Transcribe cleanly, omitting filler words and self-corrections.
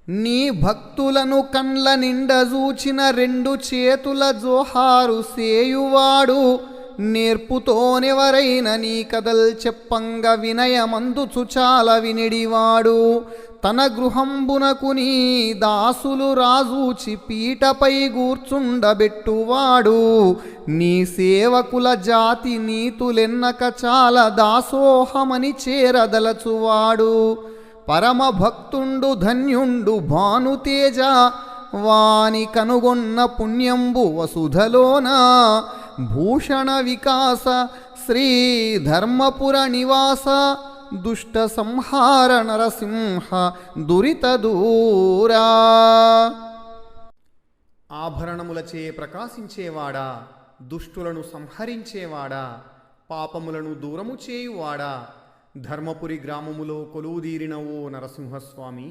నీ భక్తులను కండ్ల నిండజూచిన రెండు చేతుల జోహారు సేయువాడు, నేర్పుతోనెవరైన నీ కథల్ చెప్పంగ వినయమందుచు చాలా వినిడివాడు. తన గృహంబునకు నీ దాసులు రాజూచి పీటపై గూర్చుండబెట్టువాడు, నీ సేవకుల జాతి నీతులెన్నక చాలా దాసోహమని చేరదలచువాడు. పరమ భక్తుండు ధన్యుండు భానుతేజ, వాని కనుగొన్న పుణ్యంబు వసుధలోన. భూషణ వికాస శ్రీ ధర్మపుర నివాస, దుష్ట సంహార నరసింహ దురిత దూరా. ఆభరణములచే ప్రకాశించేవాడా, దుష్టులను సంహరించేవాడా, పాపములను దూరము చేయువాడా, ధర్మపురి గ్రామములో కొలువుదీరిన ఓ నరసింహస్వామి,